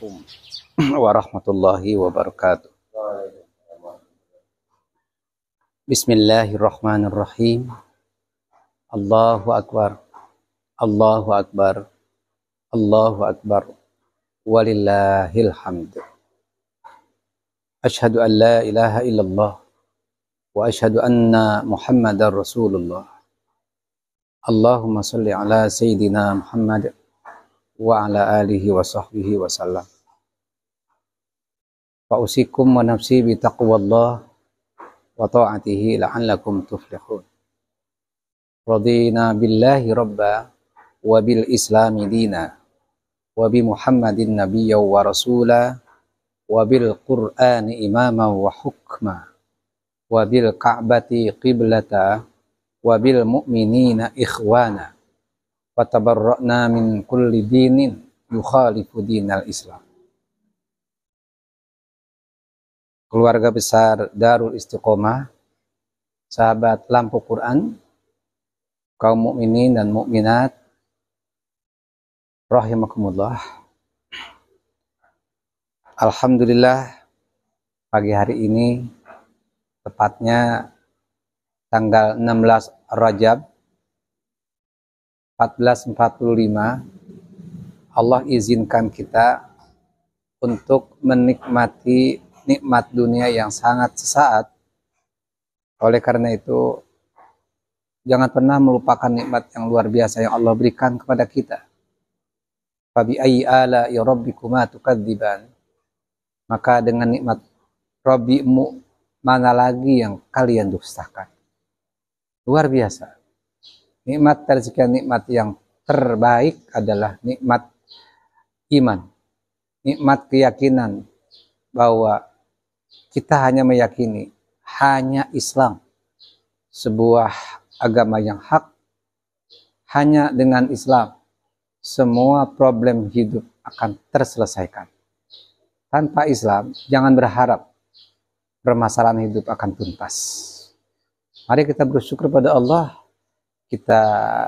Assalamualaikum warahmatullahi wabarakatuh. Bismillahirrahmanirrahim. Allahu akbar. Allahu akbar. Allahu akbar. Walillahil hamd. Asyhadu an la ilaha illallah wa asyhadu anna Muhammadar Rasulullah. Allahumma shalli ala sayyidina Muhammad wa ala alihi wa sahbihi wa sallam. Fa usikum wa nafsi bi taqwallah wa ta'atihi la'allakum tuflihun. Radina billahi rabba wa bil islami dina wa bi Muhammadin nabiyya wa rasula wa bil qur'ani imama wa hukma wa bil ka'bati qiblata wa bil mu'minina ikhwana wa tabarra'na min kulli dinin yukhalifu dinal Islam. Keluarga besar Darul Istiqomah, sahabat lampu Quran, kaum mukminin dan mukminat rahimakumullah. Alhamdulillah, pagi hari ini tepatnya tanggal 16 Rajab 1445, Allah izinkan kita untuk menikmati nikmat dunia yang sangat sesaat. Oleh karena itu, jangan pernah melupakan nikmat yang luar biasa yang Allah berikan kepada kita. Fabi ayyi ala'i rabbikuma tukadziban. Maka dengan nikmat Rabbimu, mana lagi yang kalian dustakan? Luar biasa. Nikmat dari sekian nikmat yang terbaik adalah nikmat iman. Nikmat keyakinan bahwa kita hanya meyakini hanya Islam, sebuah agama yang hak. Hanya dengan Islam semua problem hidup akan terselesaikan. Tanpa Islam jangan berharap permasalahan hidup akan tuntas. Mari kita bersyukur pada Allah, kita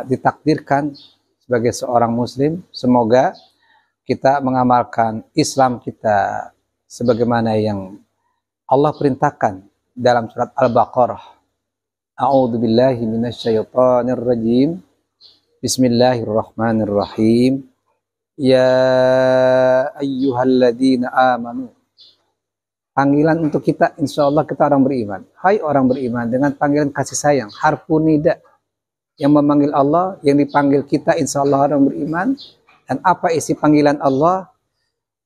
ditakdirkan sebagai seorang muslim. Semoga kita mengamalkan Islam kita sebagaimana yang Allah perintahkan dalam surat Al-Baqarah. A'udzu billahi minasyaitonir rajim. Bismillahirrahmanirrahim. Ya ayyuhalladzina amanu. Panggilan untuk kita, insya Allah kita orang beriman. Hai orang beriman, dengan panggilan kasih sayang, harfun nida, yang memanggil Allah, yang dipanggil kita, insya Allah orang beriman. Dan apa isi panggilan Allah?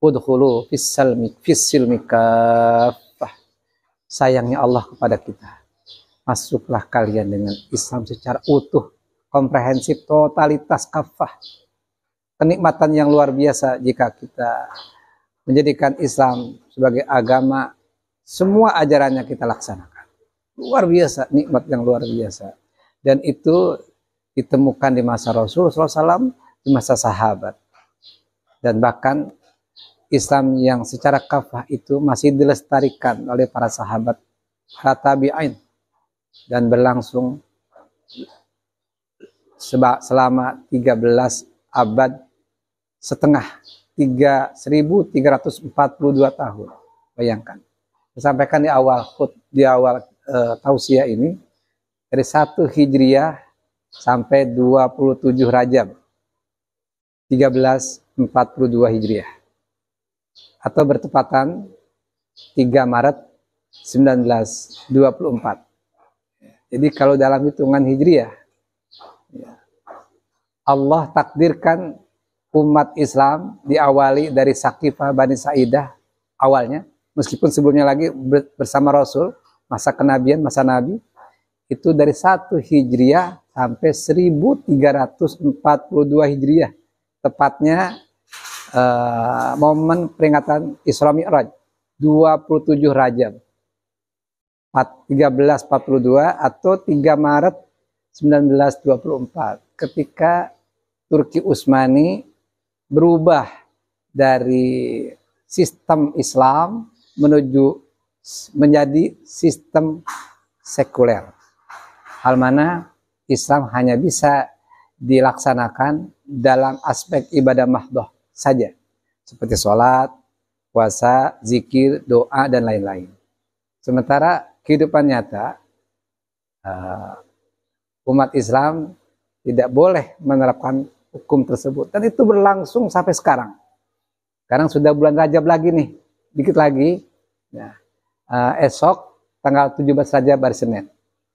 Udkhulu fis-silmi kaffah. Sayangnya Allah kepada kita, masuklah kalian dengan Islam secara utuh, komprehensif, totalitas, kafah. Kenikmatan yang luar biasa jika kita menjadikan Islam sebagai agama, semua ajarannya kita laksanakan. Luar biasa, nikmat yang luar biasa. Dan itu ditemukan di masa Rasulullah SAW, di masa sahabat. Dan bahkan Islam yang secara kafah itu masih dilestarikan oleh para sahabat, para tabi'in, dan berlangsung selama 13 abad setengah, 1342 tahun. Bayangkan. Disampaikan di awal tausiah ini, dari 1 Hijriah sampai 27 Rajab 1342 Hijriah, atau bertepatan 3 Maret 1924. Jadi kalau dalam hitungan Hijriah, Allah takdirkan umat Islam diawali dari Saqifah Bani Sa'idah awalnya, meskipun sebelumnya lagi bersama Rasul, masa kenabian, masa Nabi, itu dari 1 Hijriah sampai 1342 Hijriah. Tepatnya momen peringatan Isra Mi'raj 27 Rajab 1342 atau 3 Maret 1924, ketika Turki Utsmani berubah dari sistem Islam menjadi sistem sekuler. Hal mana Islam hanya bisa dilaksanakan dalam aspek ibadah mahdoh saja, seperti sholat, puasa, zikir, doa, dan lain-lain. Sementara kehidupan nyata, umat Islam tidak boleh menerapkan hukum tersebut. Dan itu berlangsung sampai sekarang. Sekarang sudah bulan Rajab lagi nih, dikit lagi. Nah, esok tanggal 17 Rajab hari Senin.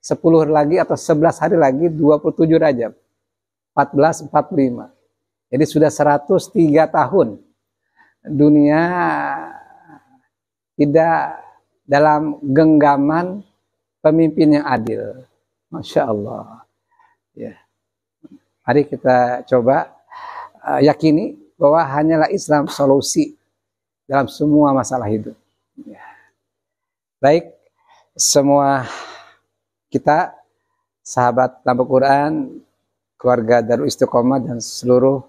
10 hari lagi atau 11 hari lagi 27 Rajab. 1445. Jadi sudah 103 tahun dunia tidak dalam genggaman pemimpin yang adil. Masya Allah. Ya. Mari kita coba yakini bahwa hanyalah Islam solusi dalam semua masalah hidup. Ya. Baik, semua kita, sahabat Lampu Quran, keluarga Darul Istiqomah, dan seluruh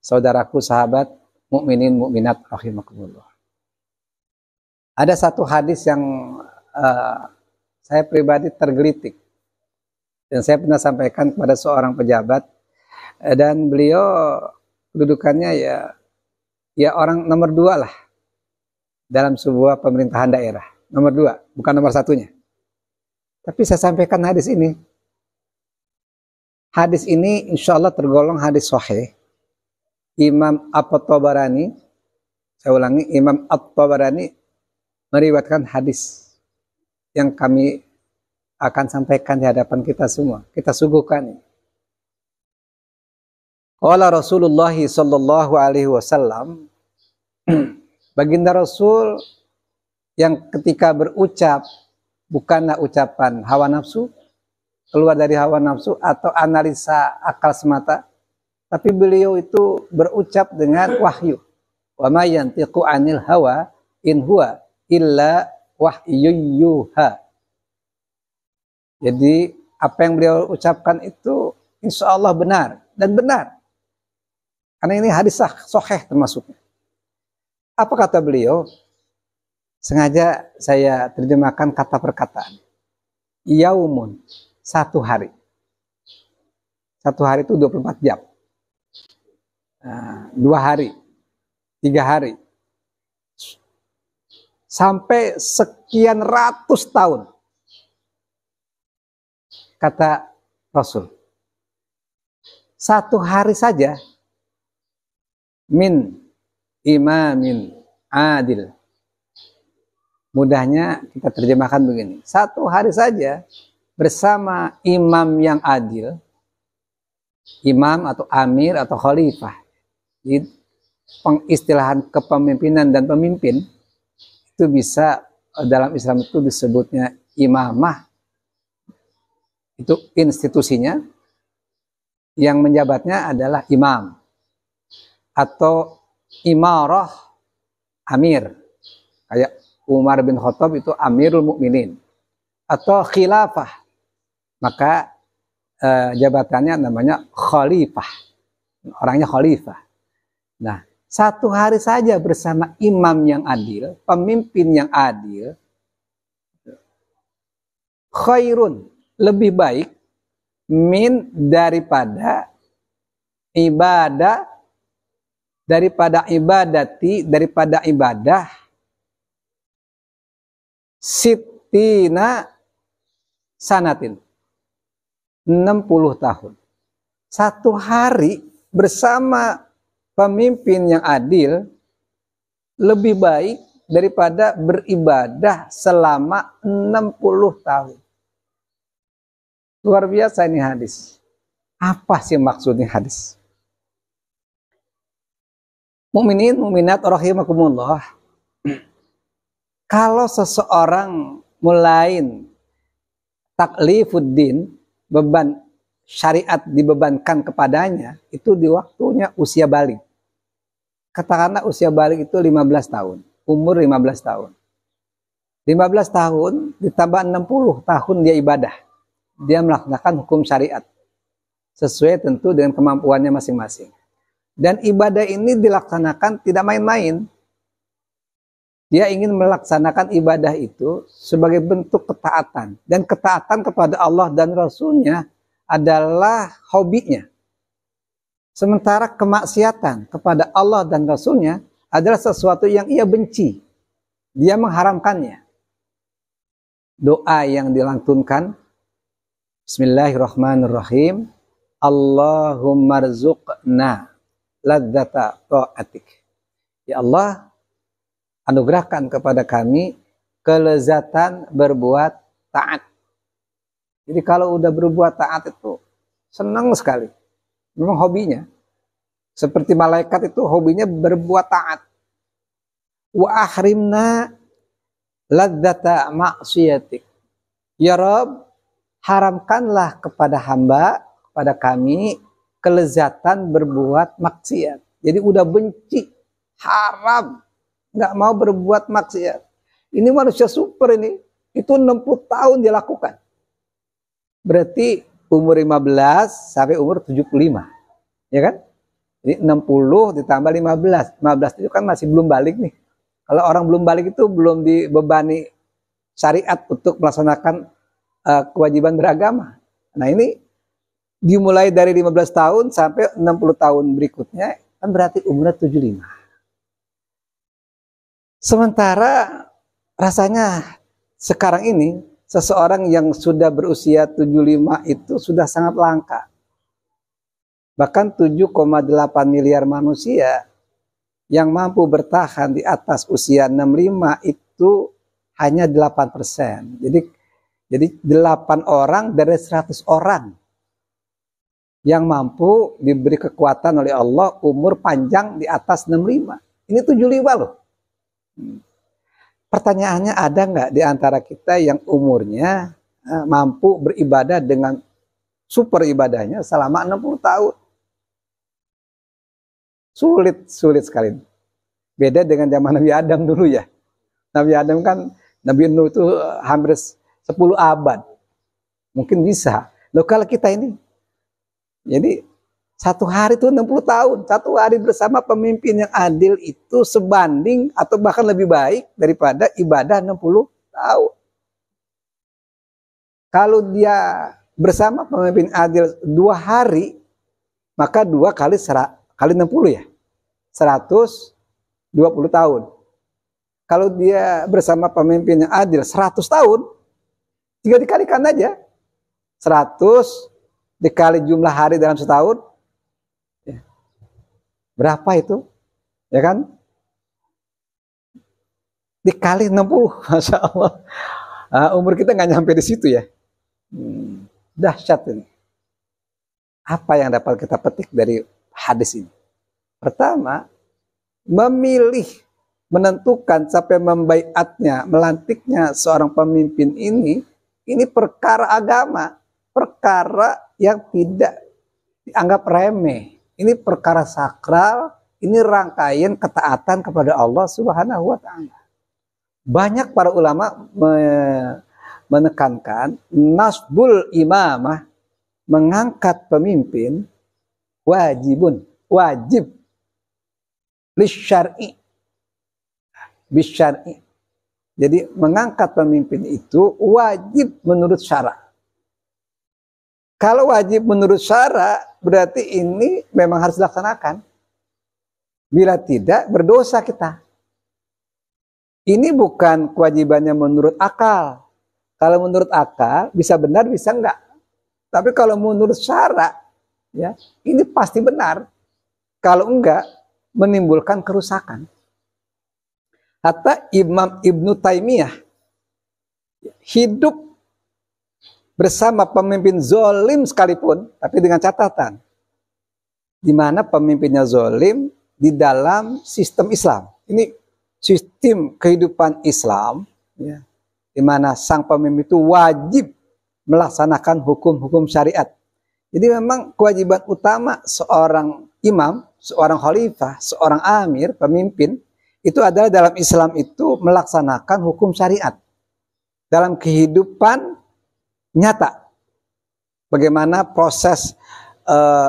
saudaraku sahabat mukminin mukminat rahimakumullah. Ada satu hadis yang saya pribadi tergelitik dan saya pernah sampaikan kepada seorang pejabat, dan beliau kedudukannya ya orang nomor 2 lah dalam sebuah pemerintahan daerah, nomor 2, bukan nomor 1-nya. Tapi saya sampaikan hadis ini. Hadis ini insya Allah tergolong hadis sahih. Imam At-Tabarani, saya ulangi, Imam At-Tabarani meriwayatkan hadis yang kami akan sampaikan di hadapan kita semua. Kita suguhkan. Qala Rasulullah sallallahu alaihi wasallam, baginda Rasul yang ketika berucap bukanlah ucapan hawa nafsu, keluar dari hawa nafsu atau analisa akal semata, tapi beliau itu berucap dengan wahyu. Wa ma yantiqu 'anil hawa in huwa illa wahyuha. Jadi apa yang beliau ucapkan itu insya Allah benar dan benar. Karena ini hadis sahih termasuknya. Apa kata beliau? Sengaja saya terjemahkan kata perkataan. Yaumun, 1 hari. 1 hari itu 24 jam. 2 hari, 3 hari, sampai sekian ratus tahun, kata Rasul. 1 hari saja, min imamin adil. Mudahnya kita terjemahkan begini. 1 hari saja bersama imam yang adil, imam atau amir atau khalifah. Jadi pengistilahan kepemimpinan dan pemimpin itu bisa dalam Islam itu disebutnya imamah. Itu institusinya, yang menjabatnya adalah imam atau imarah amir. Kayak Umar bin Khattab itu Amirul Mukminin, atau khilafah, maka jabatannya namanya khalifah, orangnya khalifah. Nah, 1 hari saja bersama imam yang adil, pemimpin yang adil, khairun, lebih baik, min daripada ibadah, daripada ibadati, daripada ibadah, sittina sanatin, 60 tahun. 1 hari bersama pemimpin yang adil lebih baik daripada beribadah selama 60 tahun. Luar biasa ini hadis. Apa sih maksudnya hadis? Mukminin, mukminat rahimakumullah. Kalau seseorang mulai taklifuddin, beban syariat dibebankan kepadanya, itu di waktunya usia balik. Katakanlah usia balik itu 15 tahun, umur 15 tahun. 15 tahun ditambah 60 tahun dia ibadah. Dia melaksanakan hukum syariat sesuai tentu dengan kemampuannya masing-masing. Dan ibadah ini dilaksanakan tidak main-main. Dia ingin melaksanakan ibadah itu sebagai bentuk ketaatan. Dan ketaatan kepada Allah dan Rasul-Nya adalah hobinya. Sementara kemaksiatan kepada Allah dan Rasul-Nya adalah sesuatu yang ia benci. Dia mengharamkannya. Doa yang dilantunkan, Bismillahirrahmanirrahim. Allahumma rzuqna ladzata ta'atik. Ya Allah, anugerahkan kepada kami kelezatan berbuat taat. Jadi kalau udah berbuat taat itu senang sekali. Memang hobinya. Seperti malaikat itu hobinya berbuat taat. Wa ahrimna ladzata ma'siyatik. Ya Rabb, haramkanlah kepada hamba, kepada kami, kelezatan berbuat maksiat. Jadi udah benci, haram, nggak mau berbuat maksiat. Ini manusia super ini, itu 60 tahun dia lakukan. Berarti umur 15 sampai umur 75. Ya kan? Jadi 60 ditambah 15. 15 itu kan masih belum balik nih. Kalau orang belum balik itu belum dibebani syariat untuk melaksanakan kewajiban beragama. Nah ini dimulai dari 15 tahun sampai 60 tahun berikutnya, kan berarti umurnya 75. Sementara rasanya sekarang ini seseorang yang sudah berusia 75 itu sudah sangat langka. Bahkan 7,8 miliar manusia yang mampu bertahan di atas usia 65 itu hanya 8%. Jadi 8 orang dari 100 orang yang mampu diberi kekuatan oleh Allah umur panjang di atas 65. Ini 75 loh. Pertanyaannya, ada nggak di antara kita yang umurnya mampu beribadah dengan super ibadahnya selama 60 tahun? Sulit sekali. Beda dengan zaman Nabi Adam dulu ya. Nabi Adam kan, Nabi Nuh itu hampir 10 abad. Mungkin bisa. Loh kalau kita ini, jadi satu hari itu 60 tahun. Satu hari bersama pemimpin yang adil itu sebanding atau bahkan lebih baik daripada ibadah 60 tahun. Kalau dia bersama pemimpin adil 2 hari, maka 2 kali 60 ya. 120 tahun. Kalau dia bersama pemimpin yang adil 100 tahun, tinggal dikalikan aja. 100 dikali jumlah hari dalam setahun, ya. Berapa itu? Ya kan? Dikali 60, Masya Allah. Umur kita nggak nyampe di situ ya. Dahsyat ini. Apa yang dapat kita petik dari hadis ini? Pertama, memilih, menentukan sampai membaiatnya, melantiknya seorang pemimpin ini perkara agama, perkara yang tidak dianggap remeh. Ini perkara sakral, ini rangkaian ketaatan kepada Allah Subhanahu wa Ta'ala. Banyak para ulama menekankan nasbul imamah, mengangkat pemimpin, wajib lisyar'i, bisyar'i. Jadi mengangkat pemimpin itu wajib menurut syara. Kalau wajib menurut syara, berarti ini memang harus dilaksanakan. Bila tidak, berdosa kita. Ini bukan kewajibannya menurut akal. Kalau menurut akal, bisa benar, bisa enggak. Tapi kalau menurut syara, ya, ini pasti benar. Kalau enggak, menimbulkan kerusakan. Hatta Imam Ibnu Taimiyah hidup bersama pemimpin zolim sekalipun, tapi dengan catatan, di mana pemimpinnya zolim di dalam sistem Islam. Ini sistem kehidupan Islam, ya, di mana sang pemimpin itu wajib melaksanakan hukum-hukum syariat. Jadi memang kewajiban utama seorang imam, seorang khalifah, seorang amir, pemimpin, itu adalah dalam Islam itu melaksanakan hukum syariat dalam kehidupan nyata. Bagaimana proses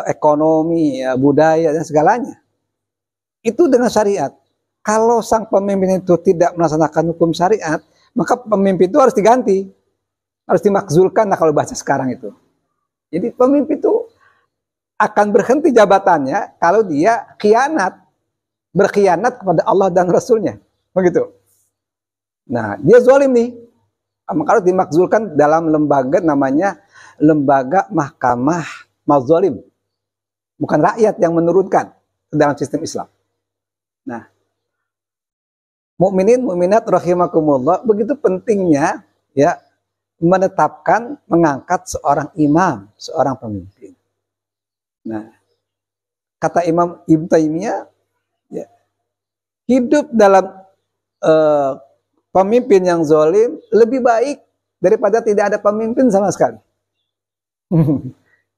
ekonomi, budaya, dan segalanya. Itu dengan syariat. Kalau sang pemimpin itu tidak melaksanakan hukum syariat, maka pemimpin itu harus diganti. Harus dimakzulkan lah kalau bahasa sekarang itu. Jadi pemimpin itu akan berhenti jabatannya kalau dia khianat. berkhianat kepada Allah dan Rasulnya. Begitu. Nah, dia zalim nih. Maka harus dimakzulkan dalam lembaga namanya lembaga mahkamah mazalim. Bukan rakyat yang menurunkan dalam sistem Islam. Nah, mukminin mukminat rahimakumullah, begitu pentingnya ya menetapkan, mengangkat seorang imam, seorang pemimpin. Nah, kata Imam Ibnu Taimiyah, ya, hidup dalam pemimpin yang zalim lebih baik daripada tidak ada pemimpin sama sekali.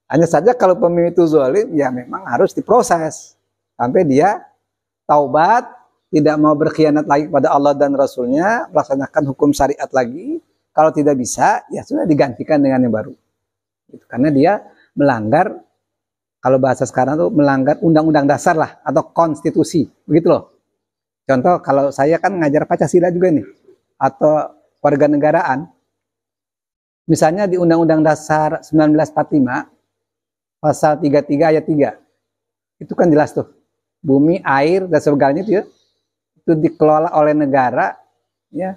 Hanya saja kalau pemimpin itu zalim, ya memang harus diproses sampai dia taubat, tidak mau berkhianat lagi kepada Allah dan Rasulnya, melaksanakan hukum syariat lagi. Kalau tidak bisa, ya sudah digantikan dengan yang baru. Karena dia melanggar, kalau bahasa sekarang tuh melanggar undang-undang dasar lah, atau konstitusi, begitu loh. Contoh, kalau saya kan ngajar Pancasila juga nih, atau warga negaraan. Misalnya di Undang-Undang Dasar 1945, pasal 33 ayat 3, itu kan jelas tuh, bumi, air, dan sebagainya itu ya, itu dikelola oleh negara, ya,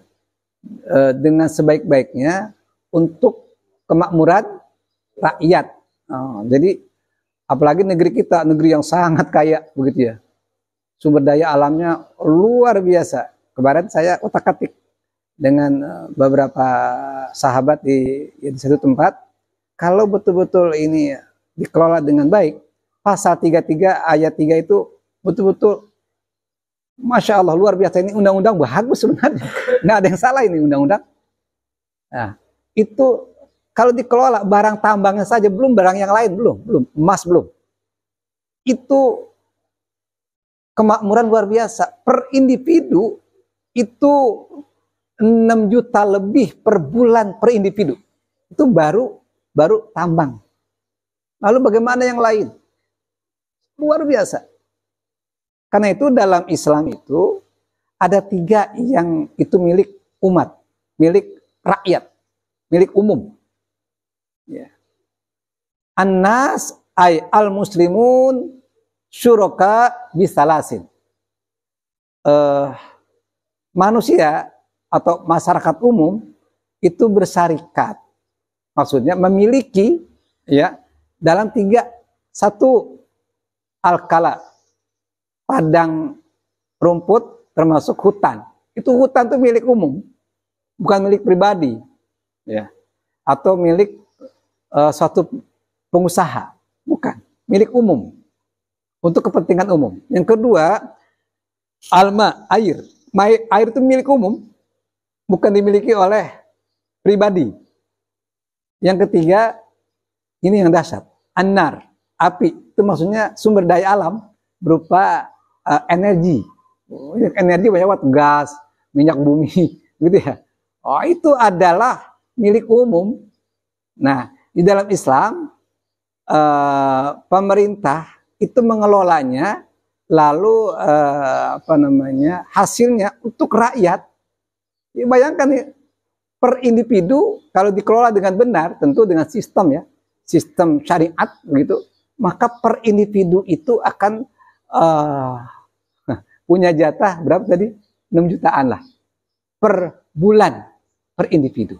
dengan sebaik-baiknya untuk kemakmuran rakyat. Jadi apalagi negeri kita, negeri yang sangat kaya begitu ya, sumber daya alamnya luar biasa. Kemarin saya otak-atik dengan beberapa sahabat di satu tempat, kalau betul-betul ini dikelola dengan baik, pasal 33 ayat 3 itu betul-betul Masya Allah, luar biasa. Ini undang-undang bagus sebenarnya. Nggak ada yang salah ini undang-undang. Nah, itu kalau dikelola barang tambangnya saja, belum barang yang lain, belum. Emas belum. Itu kemakmuran luar biasa. Per individu, itu 6 juta lebih per bulan per individu. Itu baru tambang. Lalu bagaimana yang lain? Luar biasa. Karena itu dalam Islam itu ada 3 yang itu milik umat, milik rakyat, milik umum. Ya. An-nas ay al-muslimun syuraka bisalasin. Manusia atau masyarakat umum itu bersarikat. Maksudnya memiliki ya dalam 3, 1 al-kala, padang rumput termasuk hutan. Itu hutan itu milik umum, bukan milik pribadi, ya, atau milik suatu pengusaha, bukan, milik umum untuk kepentingan umum. Yang kedua, alma, air. Air itu milik umum, bukan dimiliki oleh pribadi. Yang ketiga, ini yang dahsyat, an-nar, api. Itu maksudnya sumber daya alam berupa energi. Energi banyak banget, gas, minyak bumi, gitu ya. Oh, itu adalah milik umum. Nah, di dalam Islam pemerintah itu mengelolanya, lalu hasilnya untuk rakyat. Ya, bayangkan ya, per individu kalau dikelola dengan benar, tentu dengan sistem ya, sistem syariat begitu, maka per individu itu akan punya jatah berapa tadi? 6 jutaan lah per bulan per individu.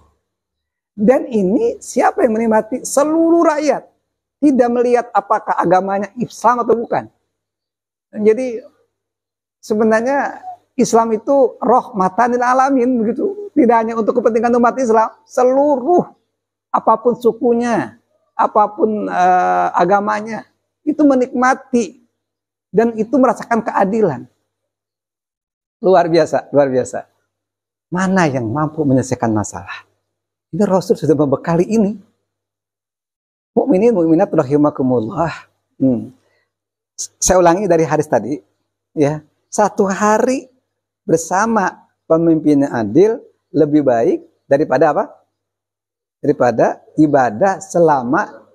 Dan ini siapa yang menikmati? Seluruh rakyat. Tidak melihat apakah agamanya Islam atau bukan. Jadi sebenarnya Islam itu rahmatan lil alamin begitu. Tidak hanya untuk kepentingan umat Islam, seluruh apapun sukunya, apapun agamanya, itu menikmati dan itu merasakan keadilan. Luar biasa, luar biasa. Mana yang mampu menyelesaikan masalah? Ini Rasul sudah membekali ini. Mukminin mukminat rahimakumullah. Saya ulangi dari hadis tadi, ya. 1 hari bersama pemimpin yang adil lebih baik daripada apa? Daripada ibadah selama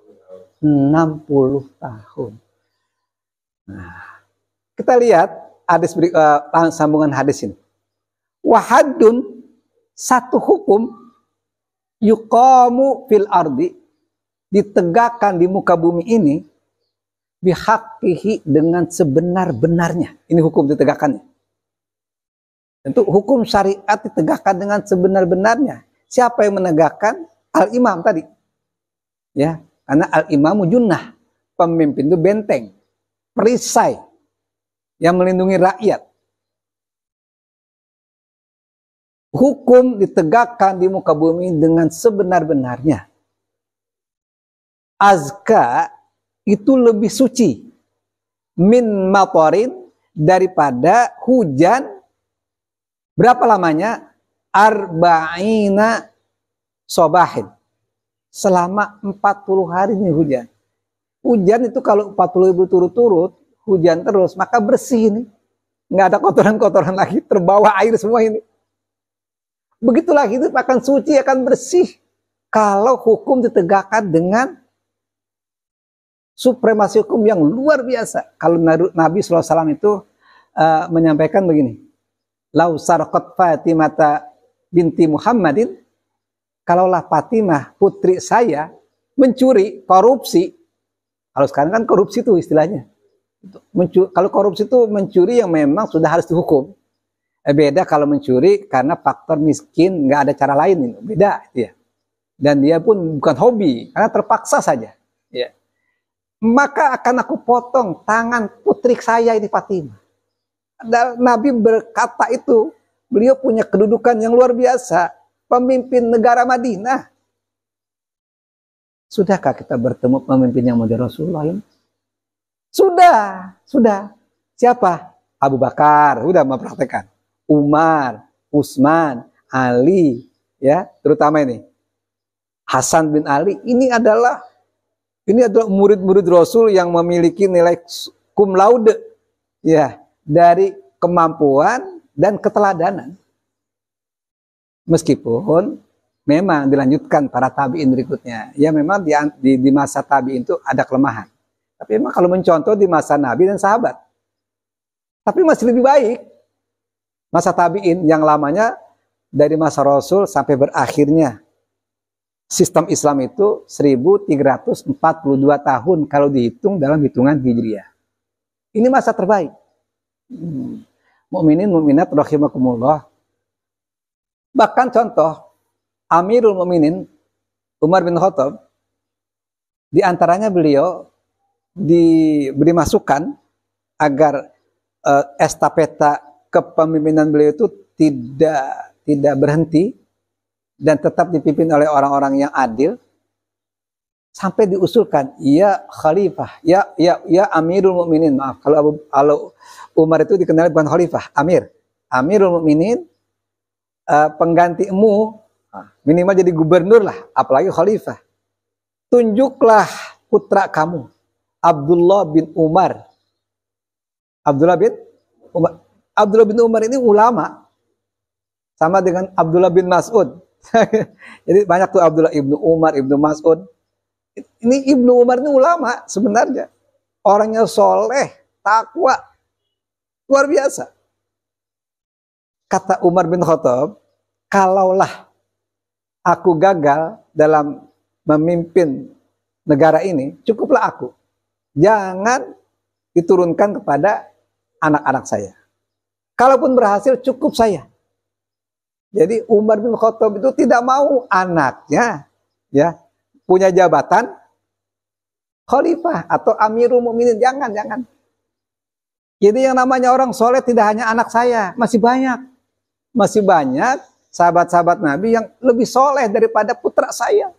60 tahun. Nah, kita lihat hadis sambungan hadis ini. Wahadun, 1 hukum yuqamu fil ardi, ditegakkan di muka bumi ini bihaqqihi, dengan sebenar-benarnya. Ini hukum ditegakkannya. Tentu hukum syariat ditegakkan dengan sebenar-benarnya. Siapa yang menegakkan? Al-imam tadi. Ya, karena al-imamu junnah. Pemimpin itu benteng, perisai yang melindungi rakyat. Hukum ditegakkan di muka bumi dengan sebenar-benarnya. Azka itu lebih suci min matorin, daripada hujan. Berapa lamanya? Arba'ina sobahin, selama 40 hari ini hujan. Hujan itu kalau 40 ribu turut-turut hujan terus, maka bersih ini. Nggak ada kotoran-kotoran lagi, terbawa air semua ini. Begitulah hidup akan suci, akan bersih. Kalau hukum ditegakkan dengan supremasi hukum yang luar biasa. Kalau Nabi SAW itu menyampaikan begini. Lau sarqat Fatimata binti Muhammadin, kalaulah Fatimah putri saya mencuri, korupsi. Kalau sekarang kan korupsi itu istilahnya. Kalau korupsi itu mencuri yang memang sudah harus dihukum. Beda kalau mencuri karena faktor miskin, nggak ada cara lain. Beda ya. Dan dia pun bukan hobi, karena terpaksa saja. Ya. Maka akan aku potong tangan putri saya ini Fatimah. Dan Nabi berkata itu, beliau punya kedudukan yang luar biasa, pemimpin negara Madinah. Sudahkah kita bertemu pemimpin yang model Rasulullah ini? Sudah. Siapa? Abu Bakar, sudah mempraktekkan. Umar, Utsman, Ali, ya, terutama ini Hasan bin Ali. Ini adalah murid-murid Rasul yang memiliki nilai cum laude, ya, dari kemampuan dan keteladanan. Meskipun memang dilanjutkan para tabi'in berikutnya, ya memang di masa tabi'in itu ada kelemahan. Tapi memang kalau mencontoh di masa Nabi dan sahabat, tapi masih lebih baik masa tabi'in yang lamanya dari masa Rasul sampai berakhirnya sistem Islam itu 1342 tahun kalau dihitung dalam hitungan Hijriah. Ini masa terbaik. Mukminin mukminat rahimakumullah. Bahkan contoh Amirul Mukminin Umar bin Khattab, di antaranya beliau diberi masukan agar estafeta kepemimpinan beliau itu tidak berhenti dan tetap dipimpin oleh orang-orang yang adil, sampai diusulkan, ya khalifah, ya Amirul Mukminin. Maaf kalau Umar itu dikenal bukan khalifah, Amirul Mukminin, penggantimu minimal jadi gubernur lah, apalagi khalifah. Tunjuklah putra kamu, Abdullah bin Umar. Abdullah bin Umar ini ulama, sama dengan Abdullah bin Mas'ud. Jadi banyak tuh Abdullah ibnu Umar, ibnu Mas'ud. Ini Ibnu Umar ini ulama sebenarnya. Orangnya soleh, takwa, luar biasa. Kata Umar bin Khattab, kalaulah aku gagal dalam memimpin negara ini, cukuplah aku. Jangan diturunkan kepada anak-anak saya. Kalaupun berhasil, cukup saya. Jadi Umar bin Khattab itu tidak mau anaknya ya punya jabatan khalifah atau Amirul Mukminin. Jangan. Jadi yang namanya orang soleh tidak hanya anak saya, masih banyak sahabat-sahabat Nabi yang lebih soleh daripada putra saya.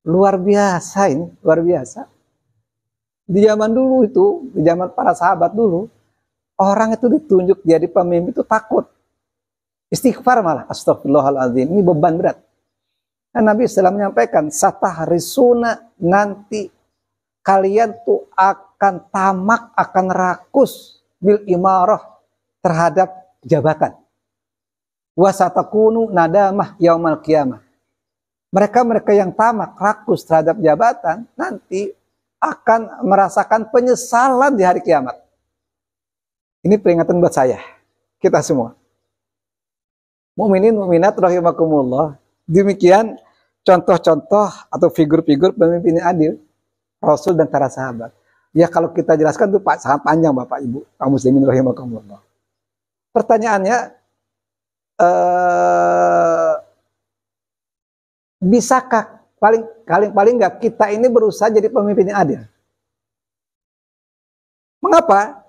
Luar biasa ini, luar biasa. Di zaman dulu itu, di zaman para sahabat dulu, orang itu ditunjuk jadi pemimpin itu takut. Istighfar malah, astagfirullahaladzim, ini beban berat. Dan Nabi SAW menyampaikan, satahrisuna, nanti kalian tuh akan tamak, akan rakus bil imarah terhadap jabatan. Wasatakunu nadamah yaumal qiyamah. Mereka yang tamak, rakus terhadap jabatan, nanti akan merasakan penyesalan di hari kiamat. Ini peringatan buat saya, kita semua. Mukminin mukminat rahimakumullah. Demikian contoh-contoh atau figur-figur pemimpin yang adil, Rasul dan para sahabat. Ya kalau kita jelaskan itu Pak sangat panjang Bapak Ibu kaum muslimin rahimakumullah. Pertanyaannya, bisakah paling nggak kita ini berusaha jadi pemimpin yang adil? Mengapa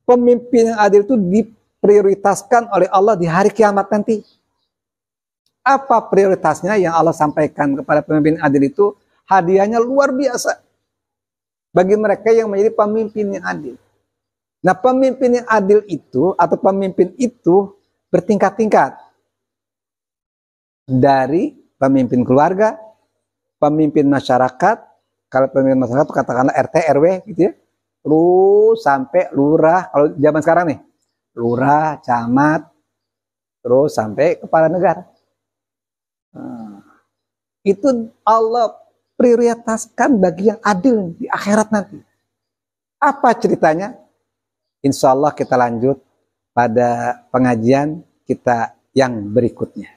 pemimpin yang adil itu diprioritaskan oleh Allah di hari kiamat nanti? Apa prioritasnya yang Allah sampaikan kepada pemimpin adil itu? Hadiahnya luar biasa bagi mereka yang menjadi pemimpin yang adil. Nah, pemimpin yang adil itu atau pemimpin itu bertingkat-tingkat. Dari pemimpin keluarga, pemimpin masyarakat, kalau pemimpin masyarakat katakanlah RT, RW gitu ya. Terus sampai lurah, kalau zaman sekarang nih, lurah, camat, terus sampai kepala negara. Itu Allah prioritaskan bagi yang adil di akhirat nanti. Apa ceritanya? Insya Allah kita lanjut pada pengajian kita yang berikutnya.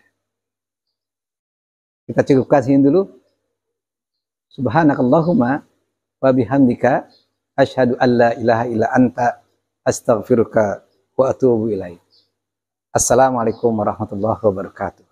Kita cukupkan sini dulu. Subhanakallahumma wa bihamdika asyhadu an la ilaha illa anta astaghfiruka wa atubu ilaik. Assalamualaikum warahmatullahi wabarakatuh.